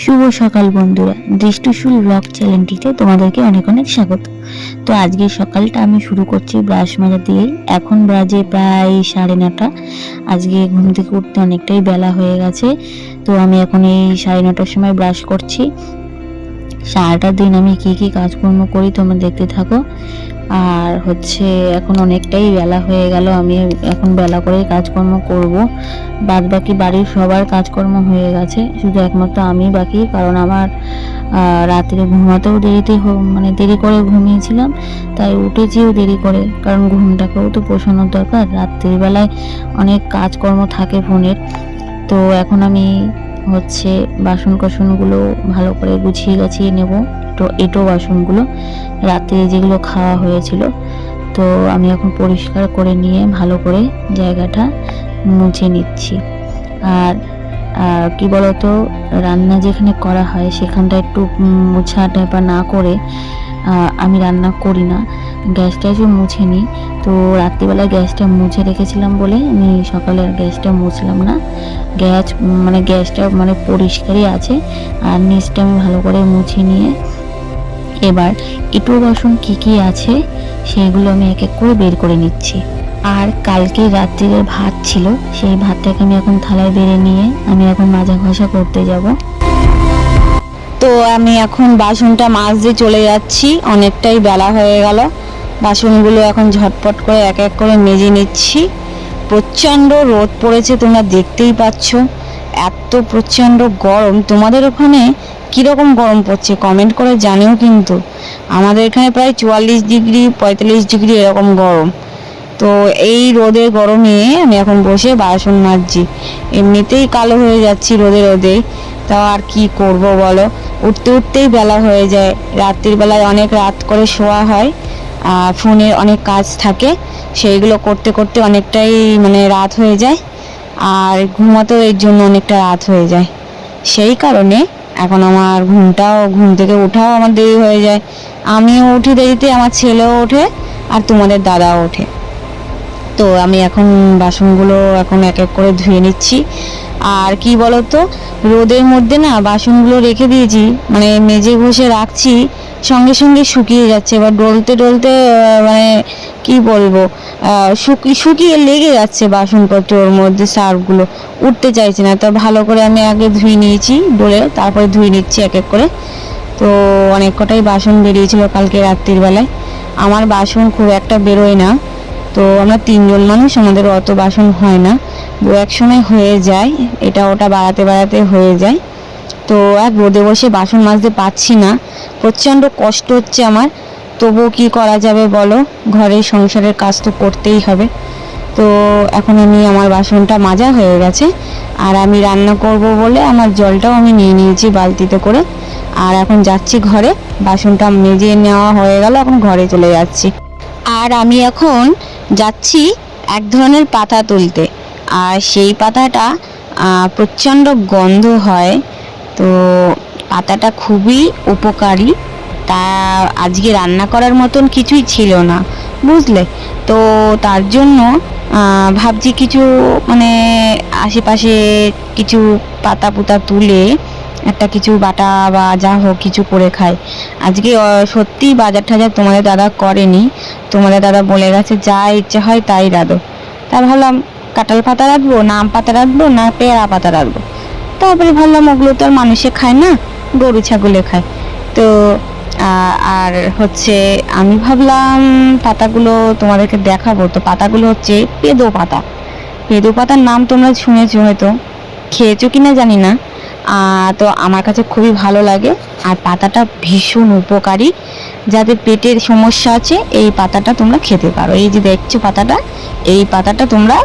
শুভ সকাল বন্ধুরা, দৃষ্টিশূল ব্লগ চ্যানেলটিতে তোমাদেরকে অনেক অনেক স্বাগত। তো আজকে সকালটা আমি শুরু করছি ব্রাশ মাজা দিয়েই। এখন বাজে প্রায় 9:30। আজকে ঘুম থেকে উঠতে অনেকটাই বেলা হয়ে গেছে, তো আমি এখন এই 9:30টার সময় ব্রাশ করছি। সারাটা দিন আমি কি কি কাজকর্ম করি তোমরা দেখতে থাকো। আর এখন অনেকটাই বেলা হয়ে গেল, আমি এখন বেলা করেই কাজকর্ম করব। বাদ বাকি বাড়ির সবার কাজকর্ম হয়ে গেছে, শুধু একমাত্র আমি বাকি। কারণ আমার রাত্রে ঘুমাতেও দেরি করে ঘুমিয়েছিলাম, তাই উঠেছিও দেরি করে। কারণ ঘুমটাকেও তো পোষানোর দরকার, রাত্রির বেলায় অনেক কাজকর্ম থাকে ফোনের। তো এখন আমি বাসন কোসনগুলো ভালো করে গুছিয়ে নেব। তো এঁটো বাসনগুলো রাতে যেগুলো খাওয়া হয়েছিল, তো আমি এখন পরিষ্কার করে নিয়ে ভালো করে জায়গাটা মুছে নিচ্ছি। আর কি বলতো, রান্না যেখানে করা হয় সেখানটা একটু মোছা টেপা না করে আমি রান্না করি না, গ্যাসটা একটু মুছে নিই। তো রাত্রিবেলা গ্যাসটা মুছে রেখেছিলাম বলে আমি সকালে গ্যাসটা মুছলাম না। গ্যাসটা পরিষ্কারই আছে। আর নিচটা আমি ভালো করে মুছে নিয়ে এবার এঁটো বাসন কী কী আছে সেগুলো আমি এক এক করে বের করে নিচ্ছি। আর কালকে রাত্রির ভাত ছিল, সেই ভাতটাকে আমি এখন থালায় বেড়ে নিয়ে আমি এখন মাজা ঘষা করতে যাব। তো আমি এখন বাসনটা মাজতে চলে যাচ্ছি, অনেকটাই বেলা হয়ে গেল। বাসনগুলো এখন ঝটপট করে এক এক করে মেজে নিচ্ছি। প্রচণ্ড রোদ পড়েছে, তোমরা দেখতেই পাচ্ছ। এত প্রচণ্ড গরম। তোমাদের ওখানে কীরকম গরম পড়ছে কমেন্ট করে জানিও কিন্তু। আমাদের এখানে প্রায় 44 ডিগ্রি 45 ডিগ্রি এরকম গরম। তো এই রোদের গরমে আমি এখন বসে বাসন মাজছি। এমনিতেই কালো হয়ে যাচ্ছি রোদে। তাও আর কি করব বলো, উঠতে উঠতেই বেলা হয়ে যায়। রাত্রির বেলায় অনেক রাত করে শোয়া হয়, আর ফোনের অনেক কাজ থাকে, সেইগুলো করতে করতে অনেকটাই রাত হয়ে যায়। আর ঘুমাতেও এর জন্য অনেকটা রাত হয়ে যায়। সেই কারণে এখন আমার ঘুম থেকে ওঠাও আমার দেরি হয়ে যায়। আমিও উঠি দেরিতে, আমার ছেলেও ওঠে, আর তোমাদের দাদাও ওঠে। তো আমি এখন বাসনগুলো এখন এক এক করে ধুয়ে নিচ্ছি। আর কি বলতো, রোদের মধ্যে না বাসনগুলো রেখে দিয়েছি, মেজে ঘষে রাখছি, সঙ্গে সঙ্গে শুকিয়ে যাচ্ছে। এবার ডলতে কি বলবো, শুকিয়ে লেগে যাচ্ছে বাসনপত্র, ওর মধ্যে সার্ফগুলো উঠতে চাইছে না। তো ভালো করে আমি আগে ধুয়ে নিয়েছি ডলে, তারপরে ধুয়ে নিচ্ছি এক এক করে। তো অনেক কটাই বাসন বেরিয়েছিল কালকে রাত্রির বেলায়। আমার বাসন খুব একটা বেরোয় না, তো আমরা 3 জন মানুষ, আমাদের অত বাসন হয় না। এক সময় হয়ে যায়, এটা ওটা বাড়াতে হয়ে যায়। তো আর রোদে বসে বাসন মাজতে পারছি না, প্রচণ্ড কষ্ট হচ্ছে আমার। তবুও কি করা যাবে বলো, ঘরের সংসারের কাজ তো করতেই হবে। তো এখন আমার বাসনটা মাজা হয়ে গেছে, আর আমি রান্না করব বলে আমার জলটাও আমি নিয়ে নিয়েছি বালতিতে করে। আর এখন যাচ্ছি ঘরে, বাসনটা মেজে নেওয়া হয়ে গেল, এখন ঘরে চলে যাচ্ছি। আর আমি এখন যাচ্ছি এক ধরনের পাতা তুলতে, আর সেই পাতাটা প্রচণ্ড গন্ধ হয়। তো পাতাটা খুবই উপকারী। তা আজকে রান্না করার মতন কিছুই ছিল না, বুঝলে। তো তার জন্য ভাবছি কিছু আশেপাশে কিছু পাতা পুতা তুলে একটা কিছু বাটা বা যা হোক কিছু করে খাই। আজকে সত্যি বাজার টাজার তোমাদের দাদা করেনি, তোমাদের দাদা বলে গেছে যা ইচ্ছা হয় তাই রাঁধো। তা ভাবলাম কাঁঠাল পাতা রাঁধবো, না আম পাতা রাঁধবো, না পেয়ারা পাতা রাঁধবো। তারপরে ভাবলাম ওগুলো তো আর মানুষে খায় না, গরু ছাগলে খায়। তো আর আমি ভাবলাম পাতাগুলো তোমাদেরকে দেখাবো। তো পাতাগুলো হচ্ছে পেঁদো পাতা। পেঁদো পাতার নাম তোমরা শুনেছো, হয়তো খেয়েছো কিনা জানি না। তো আমার কাছে খুবই ভালো লাগে। আর পাতাটা ভীষণ উপকারী, যাদের পেটের সমস্যা আছে এই পাতাটা তোমরা খেতে পারো। এই যে দেখছো পাতাটা, এই পাতাটা তোমরা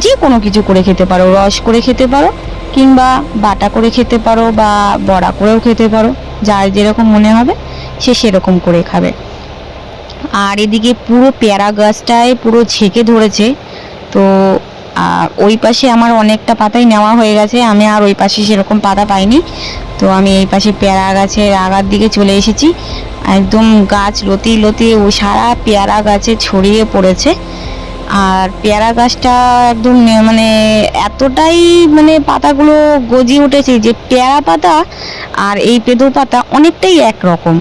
যে কোনো কিছু করে খেতে পারো, রস করে খেতে পারো, কিংবা বাটা করে খেতে পারো, বা বড়া করেও খেতে পারো, যার যেরকম মনে হবে সে সেরকম করে খাবে। আর এদিকে পুরো পেয়ারা গাছটায় পুরো ঝেঁকে ধরেছে। তো ওই পাশে আমার অনেকটা পাতাই নেওয়া হয়ে গেছে, আমি আর ওই পাশে সেরকম পাতা পাইনি। তো আমি এই পাশে পেয়ারা গাছের আগার দিকে চলে এসেছি। একদম গাছ লতিয়ে ও সারা পেয়ারা গাছে ছড়িয়ে পড়েছে। আর পেয়ারা গাছটা একদম মানে এতটাই মানে পাতাগুলো গজিয়ে উঠেছে যে পেয়ারা পাতা আর এই পেঁদো পাতা অনেকটাই একরকম।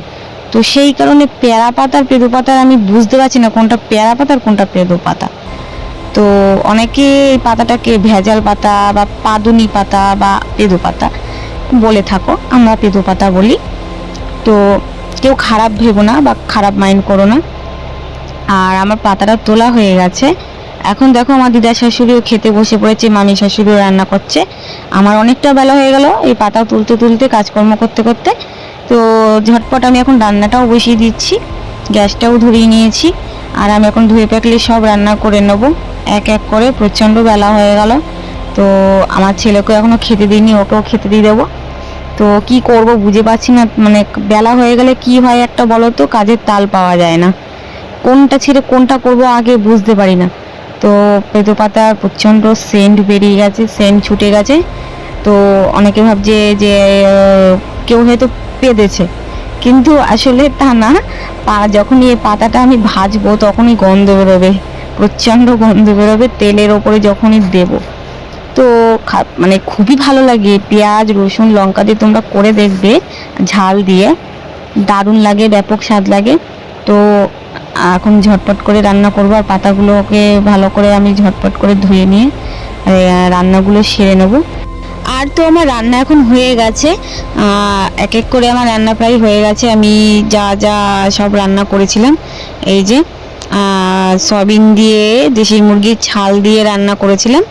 তো সেই কারণে পেয়ারা পাতার পেঁদো পাতার আমি বুঝতে পারছি না কোনটা পেয়ারা পাতার কোনটা পেঁদো পাতা। তো অনেকে এই পাতাটাকে ভেজাল পাতা বা পাদুনি পাতা বা পেঁদো পাতা বলে থাকো, আমরা পেঁদো পাতা বলি। তো কেউ খারাপ ভেবো না বা খারাপ মাইন্ড করো না। আর আমার পাতাটা তোলা হয়ে গেছে। এখন দেখো আমার দিদা শাশুড়িও খেতে বসে পড়েছে, মামি শাশুড়িও রান্না করছে। আমার অনেকটা বেলা হয়ে গেল এই পাতা তুলতে তুলতে, কাজকর্ম করতে করতে। তো ঝটপট আমি এখন রান্নাটাও বসিয়ে দিচ্ছি, গ্যাসটাও ধরিয়ে নিয়েছি। আর আমি এখন ধুয়ে পাকলে সব রান্না করে নেব এক এক করে। প্রচণ্ড বেলা হয়ে গেল। তো আমার ছেলেকেও এখনও খেতে দিইনি, ওকেও খেতে দিয়ে দেবো। তো কি করব বুঝে পাচ্ছি না, মানে বেলা হয়ে গেলে কি হয় একটা বলো তো, কাজের তাল পাওয়া যায় না, কোনটা ছেড়ে কোনটা করব আগে বুঝতে পারি না। তো পেঁদো পাতার প্রচণ্ড সেন্ট বেরিয়ে গেছে, সেন্ট ছুটে গেছে। তো অনেকে ভাবছে যে কেউ হয়তো পেদেছে, কিন্তু আসলে তা না। যখনই এই পাতাটা আমি ভাজবো তখনই গন্ধ বেরোবে, প্রচণ্ড গন্ধ বেরোবে তেলের ওপরে যখনই দেব। তো মানে খুবই ভালো লাগে, পেঁয়াজ রসুন লঙ্কা দিয়ে তোমরা করে দেখবে, ঝাল দিয়ে দারুণ লাগে, ব্যাপক স্বাদ লাগে। তো এখন ঝটপট করে রান্না করবো, আর পাতাগুলোকে ভালো করে আমি ঝটপট করে ধুয়ে নিয়ে রান্নাগুলো সেরে নেবো। আর তো আমার রান্না এখন হয়ে গেছে, এক এক করে আমার রান্না প্রায় হয়ে গেছে। আমি যা যা সব রান্না করেছিলাম, এই যে সয়াবিন দিয়ে দেশি মুরগির ছাল দিয়ে রান্না করেছিলাম।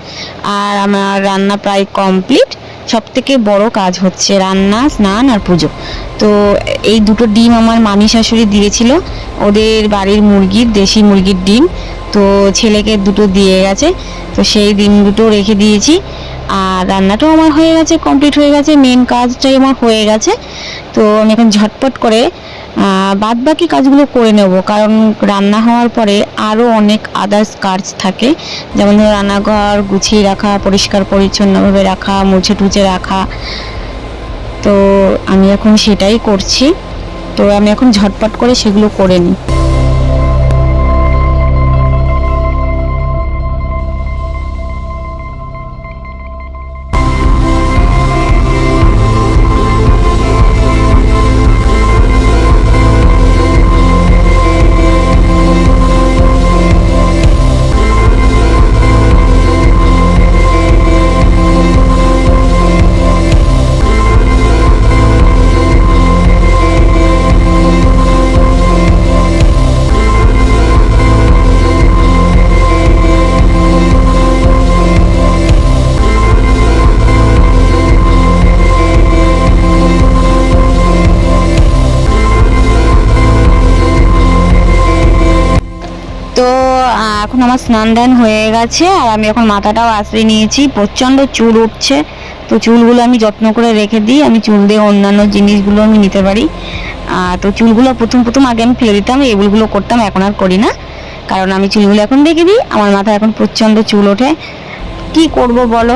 আর আমার রান্না প্রায় কমপ্লিট। সব থেকে বড় কাজ হচ্ছে রান্না, স্নান আর পুজো। তো এই দুটো ডিম আমার মামি শাশুড়ি দিয়েছিল, ওদের বাড়ির মুরগির, দেশি মুরগির ডিম। তো ছেলেকে দুটো দিয়ে গেছে, তো সেই ডিম দুটো রেখে দিয়েছি। আর রান্নাটাও আমার হয়ে গেছে, কমপ্লিট হয়ে গেছে, মেন কাজটাই আমার হয়ে গেছে। তো আমি এখন ঝটপট করে বাদ বাকি কাজগুলো করে নেব, কারণ রান্না হওয়ার পরে আরও অনেক আদার্স কাজ থাকে, যেমন ধরো রান্নাঘর গুছিয়ে রাখা, পরিষ্কার পরিচ্ছন্নভাবে রাখা, মুছে টুছে রাখা। তো আমি এখন সেটাই করছি। তো আমি এখন ঝটপট করে সেগুলো করে নিই। তো এখন আমার স্নান দান হয়ে গেছে, আর আমি এখন মাথাটাও আঁচড়ে নিয়েছি, প্রচণ্ড চুল উঠছে। তো চুলগুলো আমি যত্ন করে রেখে দিই, আমি চুল দিয়ে অন্যান্য জিনিসগুলো আমি নিতে পারি। তো চুলগুলো প্রথম প্রথম আগে আমি ফেলে দিতাম, এগুলো করতাম, এখন আর করি না, কারণ আমি চুলগুলো এখন রেখে দিই। আমার মাথায় এখন প্রচণ্ড চুল ওঠে, কি করব বলো।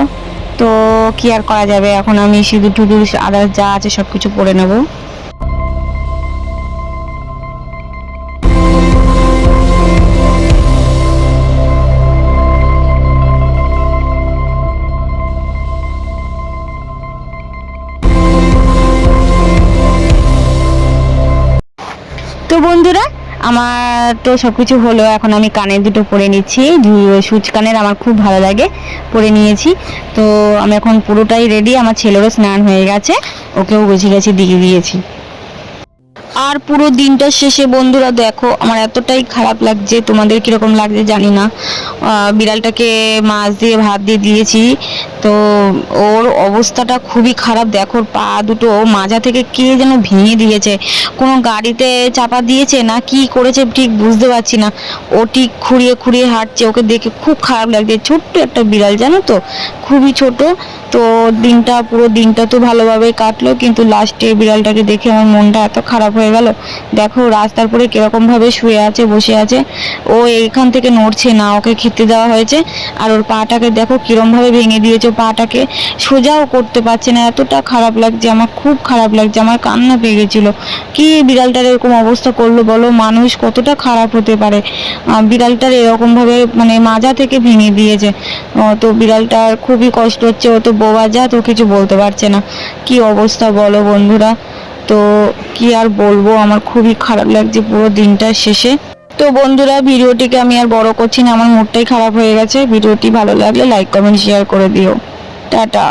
তো কি আর করা যাবে, এখন আমি সিঁদুর টুদুর আদার্স যা আছে সব কিছু পরে নেবো। তো বন্ধুরা, আমার তো সব কিছু হলো, এখন আমি কানের দুটো পরে নিচ্ছি, সুচ কানের আমার খুব ভালো লাগে, পরে নিয়েছি। তো আমি এখন পুরোটাই রেডি, আমার ছেলেরও স্নান হয়ে গেছে, ওকেও গুছিয়ে গেছি দিয়ে দিয়েছি। আর পুরো দিনটা শেষে বন্ধুরা দেখো আমার এতটাই খারাপ লাগছে, তোমাদের কিরকম লাগছে জানি না। বিড়ালটাকে মাছ দিয়ে ভাত দিয়ে দিয়েছি, তো ওর অবস্থাটা খুবই খারাপ। দেখো পা দুটো মাজা থেকে কে যেন ভেঙে দিয়েছে, কোনো গাড়িতে চাপা দিয়েছে না কি করেছে ঠিক বুঝতে পারছি না। ও ঠিক খুঁড়িয়ে খুঁড়িয়ে হাঁটছে, ওকে দেখে খুব খারাপ লাগছে। ছোট্ট একটা বিড়াল জানো তো, খুবই ছোট। তো পুরো দিনটা তো ভালোভাবেই কাটলো, কিন্তু লাস্টে বিড়ালটাকে দেখে আমার মনটা এত খারাপ হয়ে গেল। দেখো রাস্তার পরে কিরকম ভাবে শুয়ে আছে, বসে আছে, ও এইখান থেকে নড়ছে না, ওকে খেতে দেওয়া হয়েছে। আর ওর পাটাকে দেখো কিরম ভাবে ভেঙে দিয়েছে, পাটাকে সোজাও করতে পারছে না। এতটা খারাপ লাগছে আমার, খুব খারাপ লাগছে, আমার কান্না পেয়ে গেছিলো। কি বিড়ালটার এরকম অবস্থা করলো বলো, মানুষ কতটা খারাপ হতে পারে। বিড়ালটার এরকম ভাবে মানে মাজা থেকে ভেঙে দিয়েছে। তো বিড়ালটার খুবই কষ্ট হচ্ছে, ও তো বোবা জাত, ও কিছু বলতে পারছে না। কি অবস্থা বলো বন্ধুরা। তো কি আর বলবো, আমার খুবই খারাপ লাগছে পুরো দিনটার শেষে। তো বন্ধুরা, ভিডিওটিকে আমি আর বড় করছি না, আমার মুডটাই খারাপ হয়ে গেছে। ভিডিওটি ভালো লাগলে লাইক কমেন্ট শেয়ার করে দিও। টাটা।